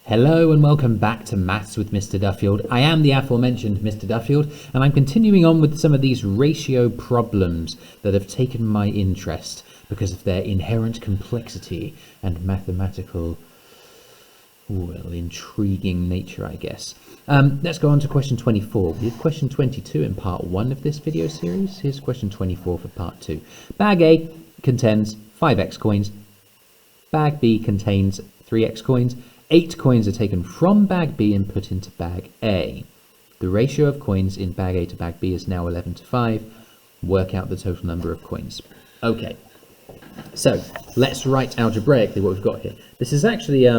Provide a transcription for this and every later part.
Hello and welcome back to Maths with Mr. Duffield. I am the aforementioned Mr. Duffield, and I'm continuing on with some of these ratio problems that have taken my interest because of their inherent complexity and mathematical, well, intriguing nature, I guess. Let's go on to question 24. We did question 22 in part 1 of this video series. Here's question 24 for part 2. Bag A contains 5x coins. Bag B contains 3x coins. 8 coins are taken from bag B and put into bag A. The ratio of coins in bag A to bag B is now 11 to 5. Work out the total number of coins. Okay, so let's write algebraically what we've got here. This is actually a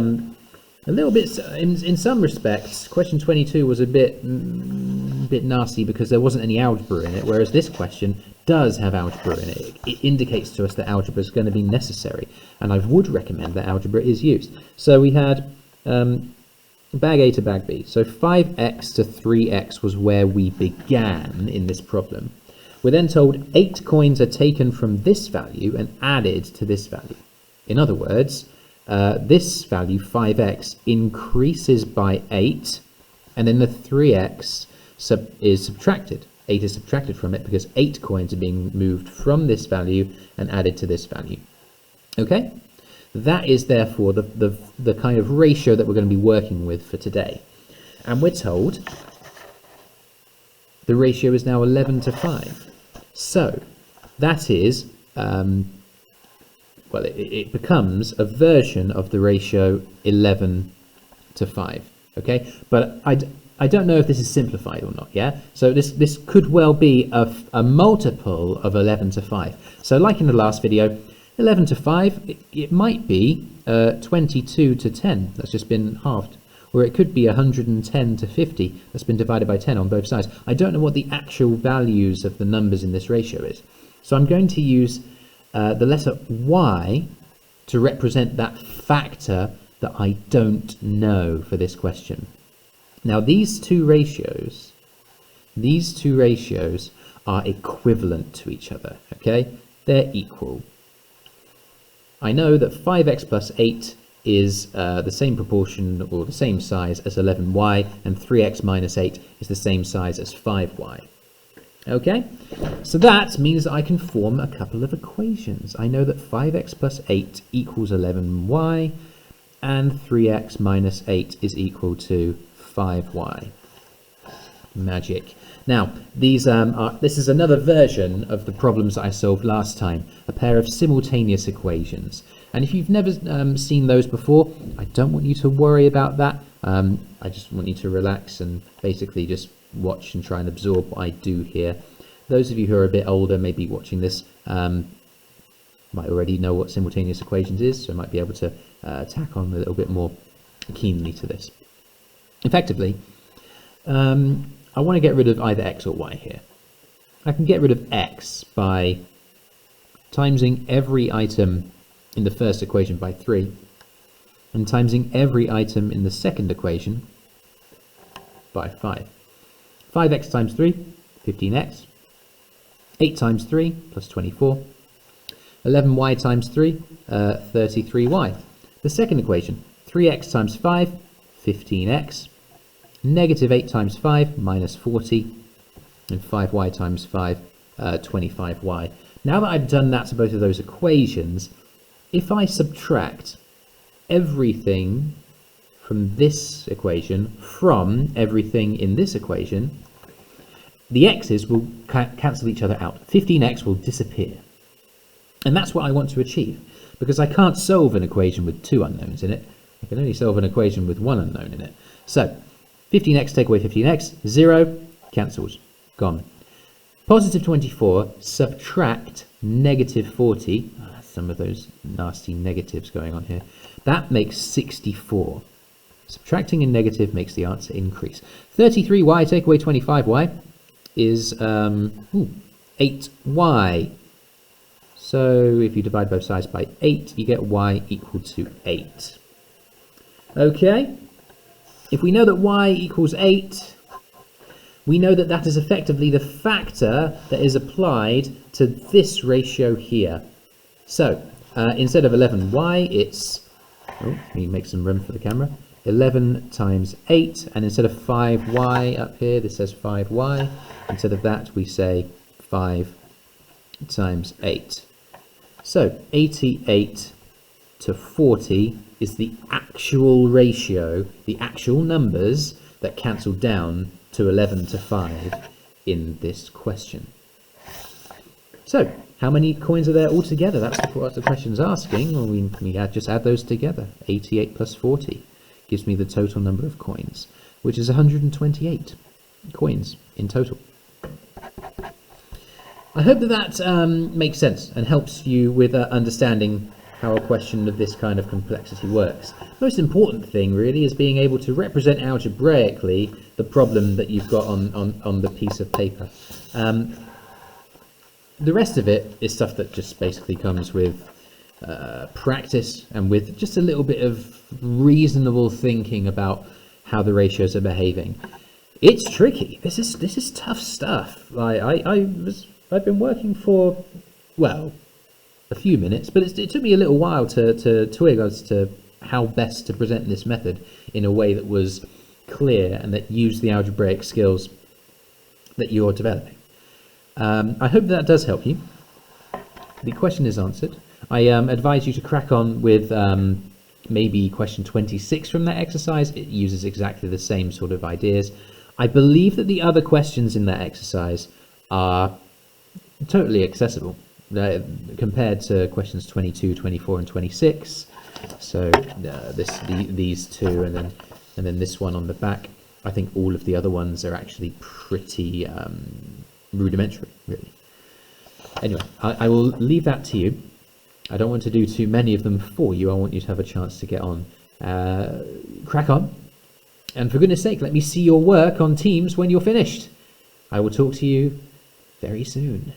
little bit, in some respects, question 22 was a bit nasty because there wasn't any algebra in it, whereas this question does have algebra in it. It indicates to us that algebra is going to be necessary, and I would recommend that algebra is used. So we had bag A to bag B. So 5x to 3x was where we began in this problem. We're then told 8 coins are taken from this value and added to this value. In other words, this value, 5x, increases by 8, and then the 3x is subtracted. 8 is subtracted from it because 8 coins are being moved from this value and added to this value. Okay? That is therefore the kind of ratio that we're going to be working with for today. And we're told the ratio is now 11 to 5. So that is, well, it becomes a version of the ratio 11 to 5. Okay? But I don't know if this is simplified or not, yeah? So this could well be a multiple of 11 to 5. So like in the last video, 11 to 5, it might be 22 to 10, that's just been halved. Or it could be 110 to 50, that's been divided by 10 on both sides. I don't know what the actual values of the numbers in this ratio is. So I'm going to use the letter y to represent that factor that I don't know for this question. Now these two ratios are equivalent to each other, okay? They're equal. I know that 5x plus 8 is the same proportion or the same size as 11y, and 3x minus 8 is the same size as 5y. Okay? So that means that I can form a couple of equations. I know that 5x plus 8 equals 11y, and 3x minus 8 is equal to 5y. Magic. Now, this is another version of the problems that I solved last time, a pair of simultaneous equations. And if you've never seen those before, I don't want you to worry about that. I just want you to relax and basically just watch and try and absorb what I do here. Those of you who are a bit older, maybe watching this, might already know what simultaneous equations is, so I might be able to tack on a little bit more keenly to this. Effectively, I want to get rid of either x or y here. I can get rid of x by timesing every item in the first equation by 3, and timesing every item in the second equation by 5. 5x times 3, 15x. 8 times 3 plus 24. 11y times 3, 33y. The second equation, 3x times 5, 15x. Negative 8 times 5, minus 40, and 5y times 5, 25y. Now that I've done that to both of those equations, if I subtract everything from this equation from everything in this equation, the x's will cancel each other out. 15x will disappear. And that's what I want to achieve, because I can't solve an equation with 2 unknowns in it. I can only solve an equation with 1 unknown in it. So 15x take away 15x, 0, cancels, gone. Positive 24, subtract negative 40, some of those nasty negatives going on here, that makes 64. Subtracting a negative makes the answer increase. 33y take away 25y is 8y. So if you divide both sides by 8, you get y equal to 8. Okay? If we know that y equals 8, we know that that is effectively the factor that is applied to this ratio here. So, instead of 11y, it's, oh, let me make some room for the camera. 11 times 8, and instead of 5y up here, this says 5y. Instead of that, we say 5 times 8. So 88 to 40 is the actual ratio, the actual numbers that cancel down to 11 to 5 in this question. So how many coins are there altogether? That's what the question's asking. Well, we just add those together. 88 plus 40 gives me the total number of coins, which is 128 coins in total. I hope that makes sense and helps you with understanding how a question of this kind of complexity works. Most important thing really is being able to represent algebraically the problem that you've got on the piece of paper. The rest of it is stuff that just basically comes with practice and with just a little bit of reasonable thinking about how the ratios are behaving. It's tricky. This is tough stuff. I've been working for, well, a few minutes, but it took me a little while to twig as to how best to present this method in a way that was clear and that used the algebraic skills that you're developing. I hope that does help you. The question is answered. I advise you to crack on with maybe question 26 from that exercise. It uses exactly the same sort of ideas. I believe that the other questions in that exercise are totally accessible compared to questions 22, 24, and 26. So these two, and then this one on the back. I think all of the other ones are actually pretty rudimentary, really. Anyway, I will leave that to you. I don't want to do too many of them for you. I want you to have a chance to get on. Crack on. And for goodness sake, let me see your work on Teams when you're finished. I will talk to you very soon.